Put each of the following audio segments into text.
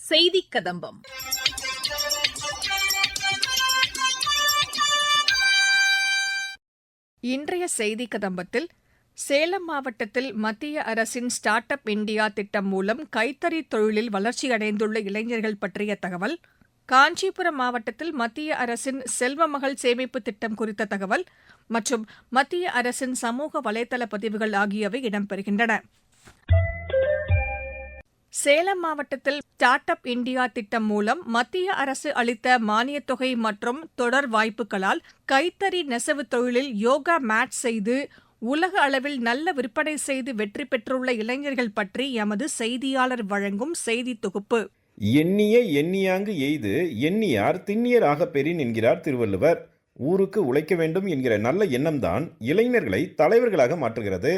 செய்தி கதம்பம். இன்றைய செய்தி கதம்பத்தில் சேலம் மாவட்டத்தில் மத்திய அரசின் ஸ்டார்ட் அப் இந்தியா திட்டம் மூலம் கைத்தறி தொழிலில் வளர்ச்சியடைந்துள்ள இளைஞர்கள் பற்றிய தகவல், காஞ்சிபுரம் மாவட்டத்தில் மத்திய அரசின் செல்வ மகள் சேமிப்பு திட்டம் குறித்த தகவல் மற்றும் மத்திய அரசின் சமூக வலைதள பதிவுகள் ஆகியவை இடம்பெறுகின்றன. சேலம் மாவட்டத்தில் ஸ்டார்ட் அப் இந்தியா திட்டம் மூலம் மத்திய அரசு அளித்த மானியத் தொகை மற்றும் தொடர் வாய்ப்புகளால் கைத்தறி நெசவு தொழிலில் யோகா மேட் செய்து உலக அளவில் நல்ல விற்பனை செய்து வெற்றி பெற்றுள்ள இளைஞர்கள் பற்றி எமது செய்தியாளர் வழங்கும் செய்தி தொகுப்பு. எண்ணிய எண்ணியாங்கு எய்து எண்ணியார் திண்ணியராக பெறின் என்கிறார் திருவள்ளுவர். ஊருக்கு உழைக்க வேண்டும் என்கிற நல்ல எண்ணம்தான் இளைஞர்களை தலைவர்களாக மாற்றுகிறது.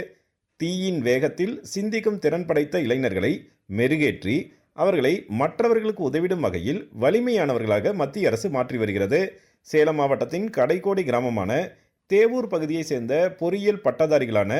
தீயின் வேகத்தில் சிந்திக்கும் திறன் படைத்த இளைஞர்களை மெருகேற்றி அவர்களை மற்றவர்களுக்கு உதவிடும் வகையில் வலிமையானவர்களாக மத்திய அரசு மாற்றி வருகிறது. சேலம் மாவட்டத்தின் கடைக்கோடி கிராமமான தேவூர் பகுதியை சேர்ந்த பொறியியல் பட்டதாரிகளான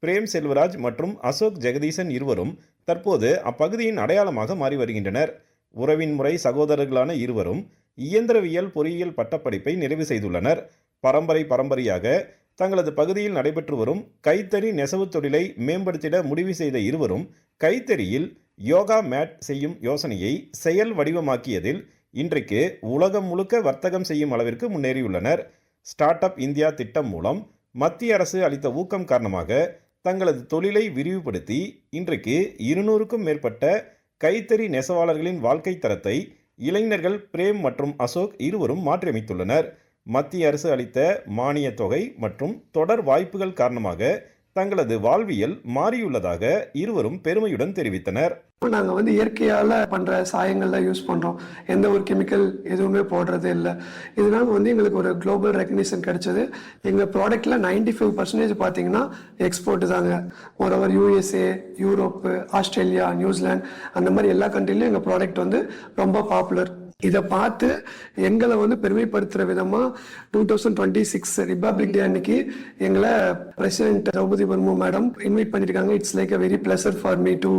பிரேம் செல்வராஜ் மற்றும் அசோக் ஜெகதீசன் இருவரும் தற்போது அப்பகுதியின் அடையாளமாக மாறி வருகின்றனர். உறவின் முறை சகோதரர்களான இருவரும் இயந்திரவியல் பொறியியல் பட்டப்படிப்பை நிறைவு செய்துள்ளனர். பரம்பரையாக தங்களது பகுதியில் நடைபெற்று வரும் கைத்தறி நெசவு தொழிலை மேம்படுத்திட முடிவு செய்த இருவரும் கைத்தறியில் யோகா மேட் செய்யும் யோசனையை செயல் வடிவமாக்கியதில் இன்றைக்கு உலகம் முழுக்க வர்த்தகம் செய்யும் அளவிற்கு முன்னேறியுள்ளனர். ஸ்டார்ட் அப் இந்தியா திட்டம் மூலம் மத்திய அரசு அளித்த ஊக்கம் காரணமாக தங்களது தொழிலை விரிவுபடுத்தி இன்றைக்கு 200க்கும் மேற்பட்ட கைத்தறி நெசவாளர்களின் வாழ்க்கை தரத்தை இளைஞர்கள் பிரேம் மற்றும் அசோக் இருவரும் மாற்றியமைத்துள்ளனர். மத்திய அரசு அளித்த மானிய தொகை மற்றும் தொடர் வாய்ப்புகள் காரணமாக தங்களது வாழ்வியல் மாறியுள்ளதாக இருவரும் பெருமையுடன் தெரிவித்தனர். நாங்கள் இயற்கையால் பண்ணுற சாயங்கள் தான் யூஸ் பண்ணுறோம். எந்த ஒரு கெமிக்கல் எதுவுமே போடுறதே இல்லை. இதனால எங்களுக்கு ஒரு குளோபல் ரெகக்னிஷன் கிடைச்சது. எங்கள் ப்ராடக்டில் 95% பார்த்தீங்கன்னா எக்ஸ்போர்ட் தாங்க. Moreover USA, Europe, Australia, New Zealand அந்த மாதிரி எல்லா கண்ட்ரிலையும் எங்கள் ப்ராடக்ட் ரொம்ப பாப்புலர். இதை பார்த்து எங்களை பெருமைப்படுத்துகிற விதமாக 2026 ரிபப்ளிக் டே அன்னைக்கு எங்களை president Droupadi Murmu madam invite பண்ணியிருக்காங்க. It's like a very pleasure for me to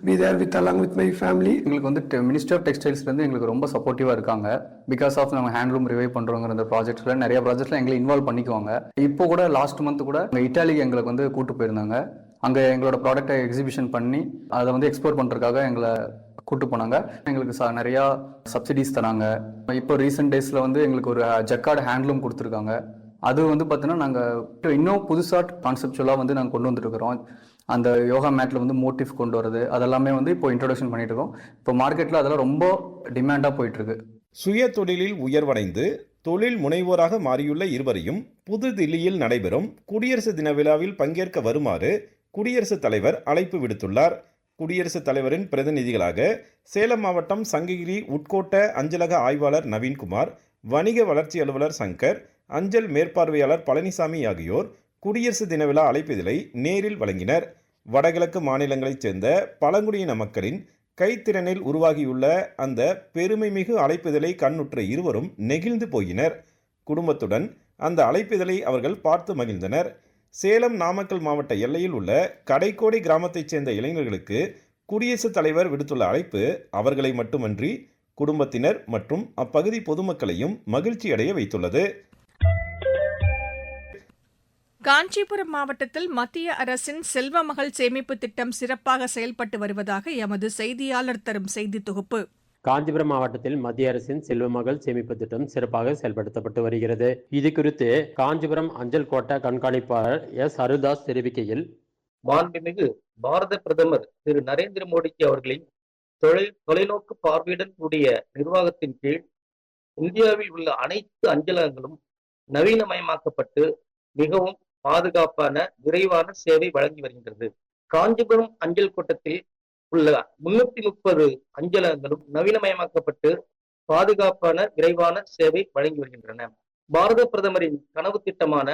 be there with along with my family. எங்களுக்கு மினிஸ்ட்ரி ஆஃப் டெக்ஸ்டைல்ஸ்லேருந்து எங்களுக்கு ரொம்ப சப்போர்ட்டிவாக இருக்காங்க. பிகாஸ் ஆஃப் நம்ம ஹேண்ட்லூம் ரிவைவ் பண்ணுறோங்கிற இந்த ப்ராஜெக்ட்ஸில் நிறைய ப்ராஜெக்ட்ஸில் எங்களை இன்வால்வ் பண்ணிக்குவாங்க. இப்போ கூட லாஸ்ட் மந்த் கூட இட்டாலிக்கு எங்களுக்கு கூட்டு போயிருந்தாங்க. அங்கே எங்களோட ப்ராடக்டை எக்ஸிபிஷன் பண்ணி அதை எக்ஸ்போர்ட் பண்ணுறதுக்காக எங்களை கூட்டு போனாங்க. எங்களுக்கு நிறையா சப்சிடிஸ் தராங்க. இப்போ ரீசெண்ட் டேஸில் எங்களுக்கு ஒரு ஜக்கார்டு ஹேண்ட்லூம் கொடுத்துருக்காங்க. அது பார்த்தீங்கன்னா நாங்கள் இன்னும் புதுசாக கான்செப்டுவலாக நாங்கள் கொண்டு வந்துருக்கிறோம். அந்த யோகா மேட்டில் மோட்டிவ் கொண்டு வரது அதெல்லாமே இப்போ இன்ட்ரோடக்ஷன் பண்ணிட்டு இருக்கோம். இப்போ மார்க்கெட்டில் அதெல்லாம் ரொம்ப டிமாண்டாக போயிட்டுருக்கு. சுய தொழிலில் உயர்வடைந்து தொழில் முனைவோராக மாறியுள்ள இருவரையும் புதுதில்லியில் நடைபெறும் குடியரசு தின விழாவில் பங்கேற்க வருமாறு குடியரசுத் தலைவர் அழைப்பு விடுத்துள்ளார். குடியரசுத் தலைவரின் பிரதிநிதிகளாக சேலம் மாவட்டம் சங்ககிரி உட்கோட்ட அஞ்சலக ஆய்வாளர் நவீன்குமார், வணிக வளர்ச்சி அலுவலர் சங்கர், அஞ்சல் மேற்பார்வையாளர் பழனிசாமி ஆகியோர் குடியரசு தின விழா அழைப்பிதழை நேரில் வழங்கினர். வடகிழக்கு மாநிலங்களைச் சேர்ந்த பழங்குடியின மக்களின் கைத்திறனில் உருவாகியுள்ள அந்த பெருமைமிகு அழைப்பிதழை கண்ணுற்ற இருவரும் நெகிழ்ந்து போயினர். குடும்பத்துடன் அந்த அழைப்பிதழை அவர்கள் பார்த்து மகிழ்ந்தனர். சேலம் நாமக்கல் மாவட்ட எல்லையில் உள்ள கடைக்கோடி கிராமத்தைச் சேர்ந்த இளைஞர்களுக்கு குடியரசுத் தலைவர் விடுத்துள்ள அழைப்பு அவர்களை மட்டுமன்றி குடும்பத்தினர் மற்றும் அப்பகுதி பொதுமக்களையும் மகிழ்ச்சியடைய வைத்துள்ளது. காஞ்சிபுரம் மாவட்டத்தில் மத்திய அரசின் செல்வ மகள் சேமிப்பு திட்டம் சிறப்பாக செயல்பட்டு வருவதாக எமது செய்தியாளர் தரும் செய்தி தொகுப்பு. காஞ்சிபுரம் மாவட்டத்தில் மத்திய அரசின் செல்வ மகள் சேமிப்பு திட்டம் சிறப்பாக செயல்படுத்தப்பட்டு வருகிறது. இது குறித்து காஞ்சிபுரம் அஞ்சல் கோட்ட கண்காணிப்பாளர் S. அருள்தாஸ் தெரிவிக்கையில், மாண்புமிகு பாரத பிரதமர் திரு நரேந்திர மோடிஜி அவர்களின் தொலைநோக்கு பார்வையுடன் கூடிய நிர்வாகத்தின் கீழ் இந்தியாவில் உள்ள அனைத்து அஞ்சலகங்களும் நவீனமயமாக்கப்பட்டு மிகவும் பாதுகாப்பான விரைவான சேவை வழங்கி வருகின்றது. காஞ்சிபுரம் அஞ்சல் கோட்டத்தில் உள்ள 330 அஞ்சலகங்களும் நவீனமயமாக்கப்பட்டு பாதுகாப்பான விரைவான சேவை வழங்கி வருகின்றன. பாரத பிரதமரின் கனவு திட்டமான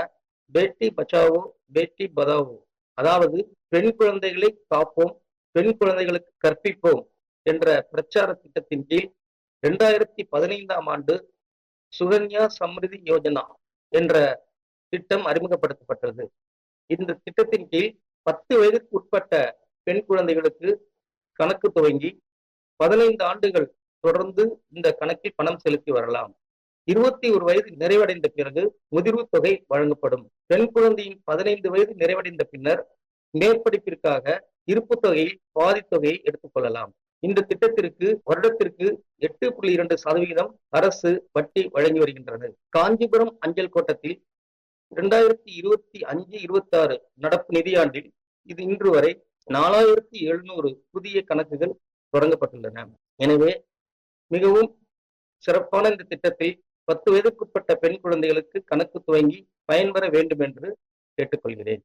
பேட்டி பச்சாவோ பேட்டி பதாவோ, அதாவது பெண் குழந்தைகளை காப்போம், பெண் குழந்தைகளுக்கு கற்பிப்போம் என்ற பிரச்சார திட்டத்தின் கீழ் 2015ஆம் ஆண்டு சுகன்யா சம்ரிதி யோஜனா என்ற திட்டம் அறிமுகப்படுத்தப்பட்டது. இந்த திட்டத்தின் கீழ் 10 வயதுக்கு உட்பட்ட பெண் குழந்தைகளுக்கு கணக்கு துவங்கி 15 ஆண்டுகள் தொடர்ந்து இந்த கணக்கில் பணம் செலுத்தி வரலாம். 21 வயது நிறைவடைந்த பிறகு முதிர்வு தொகை வழங்கப்படும். பெண் குழந்தையின் 15 வயது நிறைவடைந்த பின்னர் மேற்படிப்பிற்காக இருப்பு தொகையில் பாதி தொகையை எடுத்துக் கொள்ளலாம். இந்த திட்டத்திற்கு வருடத்திற்கு 8.2% அரசு வட்டி வழங்கி வருகின்றது. காஞ்சிபுரம் அஞ்சல் கோட்டத்தில் 2025-26 நடப்பு நிதியாண்டில் இது இன்று வரை 4700 புதிய கணக்குகள் தொடங்கப்பட்டுள்ளன. எனவே மிகவும் சிறப்பான இந்த திட்டத்தில் 10 வயதுக்குட்பட்ட பெண் குழந்தைகளுக்கு கணக்கு துவங்கி பயன்பெற வேண்டும் என்று கேட்டுக்கொள்கிறேன்.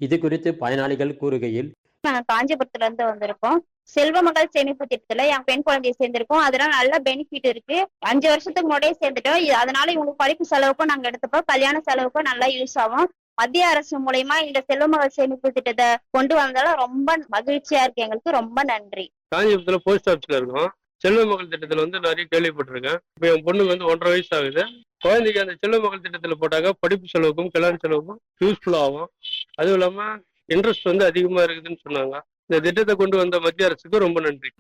இது குறித்து பயனாளிகள் கூறுகையில், நாங்க காஞ்சிபுரத்துல இருந்து வந்திருக்கோம். செல்வ மகள் சேமிப்பு திட்டத்துல என் பெண் குழந்தைய சேர்ந்திருக்கோம். அதனால நல்ல பெனிஃபிட் இருக்கு. 5 வருஷத்துக்கு முன்னாடியே சேர்ந்துட்டோம். அதனால இவங்க படிப்பு செலவுக்கும் நாங்க எடுத்துப்போம். கல்யாண செலவுக்கும் நல்லா யூஸ் ஆகும். மத்திய அரசு மூலயமா இந்த செல்வ மகள் சேமிப்பு திட்டத்தை கொண்டு வந்தால ரொம்ப மகிழ்ச்சியா இருக்கு. எங்களுக்கு ரொம்ப நன்றி. காஞ்சிபுரத்துல போஸ்ட் ஆஃபீஸ்ல இருக்கோம். செல்வ மகள் திட்டத்துல நிறைய கேள்விப்பட்டிருக்கேன். இப்போ என் பொண்ணுக்கு 1.5 வயசு ஆகுது. குழந்தைக்கு அந்த செல்வ மகள் திட்டத்துல போட்டாக்க படிப்பு செலவுக்கும் கல்யாண செலவுக்கும் யூஸ்ஃபுல் ஆகும். அதுவும் இல்லாம இன்ட்ரெஸ்ட் அதிகமா இருக்குதுன்னு சொன்னாங்க. இந்த திட்டத்தை கொண்டு வந்த மத்திய அரசுக்கு ரொம்ப நன்றி.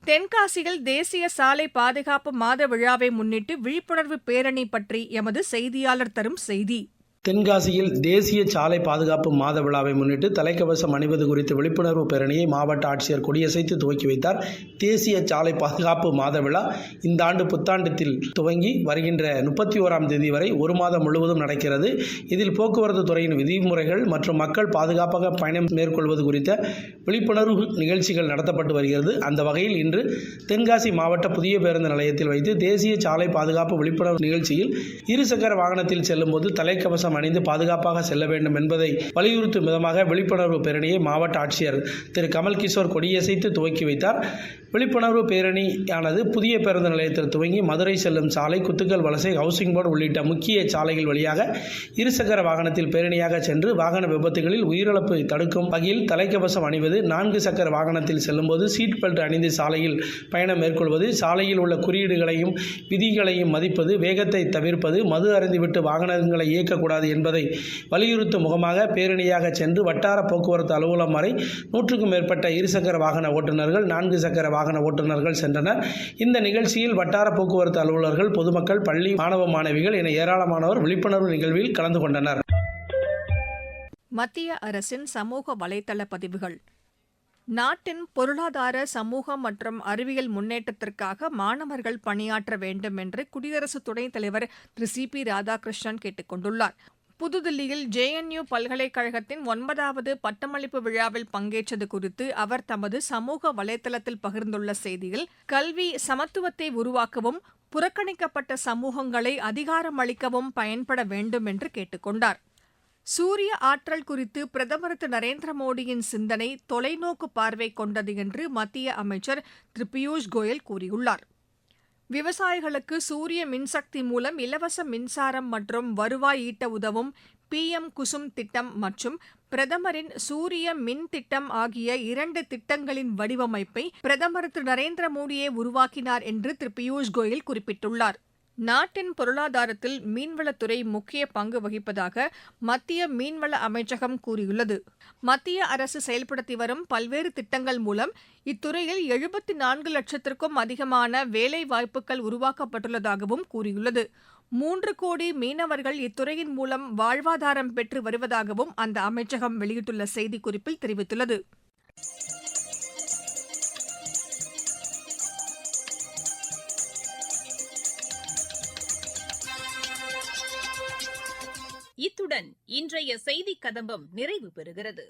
தென்காசியில் தேசிய சாலை பாதுகாப்பு மாத விழாவை முன்னிட்டு விழிப்புணர்வு பேரணி பற்றி எமது செய்தியாளர் தரும் செய்தி. தென்காசியில் தேசிய சாலை பாதுகாப்பு மாத விழாவை முன்னிட்டு தலைக்கவசம் அணிவது குறித்த விழிப்புணர்வு பேரணியை மாவட்ட ஆட்சியர் கொடியசைத்து துவக்கி வைத்தார். தேசிய சாலை பாதுகாப்பு மாத விழா இந்த ஆண்டு புத்தாண்டத்தில் துவங்கி வருகின்ற 31ஆம் தேதி வரை ஒரு மாதம் முழுவதும் நடக்கிறது. இதில் போக்குவரத்து துறையின் விதிமுறைகள் மற்றும் மக்கள் பாதுகாப்பாக பயணம் மேற்கொள்வது குறித்த விழிப்புணர்வு நிகழ்ச்சிகள் நடத்தப்பட்டு வருகிறது. அந்த வகையில் இன்று தென்காசி மாவட்ட புதிய பேருந்து நிலையத்தில் வைத்து தேசிய சாலை பாதுகாப்பு விழிப்புணர்வு நிகழ்ச்சியில் இருசக்கர வாகனத்தில் செல்லும்போது தலைக்கவசம் அணிந்து பாதுகாப்பாக செல்ல வேண்டும் என்பதை வலியுறுத்தும் விதமாக விழிப்புணர்வு பேரணியை மாவட்ட ஆட்சியர் திரு கமல் கிஷோர் கொடியசைத்து துவக்கி வைத்தார். விழிப்புணர்வு பேரணியானது புதிய பேருந்து நிலையத்தில் துவங்கி மதுரை செல்லும் சாலை, குத்துக்கல் வலசை, ஹவுசிங் போர்டு உள்ளிட்ட முக்கிய சாலைகள் வழியாக இருசக்கர வாகனத்தில் பேரணியாக சென்று வாகன விபத்துகளில் உயிரிழப்பு தடுக்கும் வகையில் தலைக்கவசம் அணிவது, 4 சக்கர வாகனத்தில் செல்லும்போது சீட் பெல்ட் அணிந்து சாலையில் பயணம் மேற்கொள்வது, சாலையில் உள்ள குறியீடுகளையும் விதிகளையும் மதிப்பது, வேகத்தை தவிர்ப்பது, மது அருந்திவிட்டு வாகனங்களை இயக்கக்கூடாது என்பதை வலியுறுத்தும் முகமாக பேரணியாக சென்று வட்டார போக்குவரத்து அலுவலகம் வரை 100க்கும் மேற்பட்ட இருசக்கர வாகன ஓட்டுநர்கள், 4 சக்கர வாகன ஓட்டுநர்கள் சென்றனர். இந்த நிகழ்ச்சியில் வட்டார போக்குவரத்து அலுவலர்கள், பொதுமக்கள், பள்ளி மாணவ மாணவிகள் என ஏராளமானோர் விழிப்புணர்வு நிகழ்வில் கலந்து கொண்டனர். மத்திய அரசின் சமூக வலைதள பதிவுகள். நாட்டின் பொருளாதார, சமூக மற்றும் அறிவியல் முன்னேற்றத்திற்காக மாணவர்கள் பணியாற்ற வேண்டும் என்று குடியரசு துணைத் தலைவர் திரு சி.பி. ராதாகிருஷ்ணன் கேட்டுக் கொண்டுள்ளார். புதுதில்லியில் JNU பல்கலைக்கழகத்தின் 9வது பட்டமளிப்பு விழாவில் பங்கேற்றது குறித்து அவர் தமது சமூக வலைதளத்தில் பகிர்ந்துள்ள செய்தியில், கல்வி சமத்துவத்தை உருவாக்கவும் புறக்கணிக்கப்பட்ட சமூகங்களை அதிகாரமளிக்கவும் பயன்பட வேண்டும் என்று கேட்டுக் கொண்டார். சூரிய ஆற்றல் குறித்து பிரதமர் திரு நரேந்திர மோடியின் சிந்தனை தொலைநோக்கு பார்வை கொண்டது என்று மத்திய அமைச்சர் திரு பியூஷ் கோயல் கூறியுள்ளார். விவசாயிகளுக்கு சூரிய மின்சக்தி மூலம் இலவச மின்சாரம் மற்றும் வருவாய் ஈட்ட உதவும் PM குசும் திட்டம் மற்றும் பிரதமரின் சூரிய மின் திட்டம் ஆகிய 2 திட்டங்களின் வடிவமைப்பை பிரதமர் திரு நரேந்திர மோடியே உருவாக்கினார் என்று திரு பியூஷ் கோயல் குறிப்பிட்டுள்ளார். நாட்டின் பொருளாதாரத்தில் மீன்வளத்துறை முக்கிய பங்கு வகிப்பதாக மத்திய மீன்வள அமைச்சகம் கூறியுள்ளது. மத்திய அரசு செயல்படுத்தி வரும் பல்வேறு திட்டங்கள் மூலம் இத்துறையில் 74 லட்சத்திற்கும் அதிகமான வேலை வாய்ப்புகள் உருவாக்கப்பட்டுள்ளதாகவும் கூறியுள்ளது. 3 கோடி மீனவர்கள் இத்துறையின் மூலம் வாழ்வாதாரம் பெற்று வருவதாகவும் அந்த அமைச்சகம் வெளியிட்டுள்ள செய்திக்குறிப்பில் தெரிவித்துள்ளது. இத்துடன் இன்றைய செய்திக் கதம்பம் நிறைவு பெறுகிறது.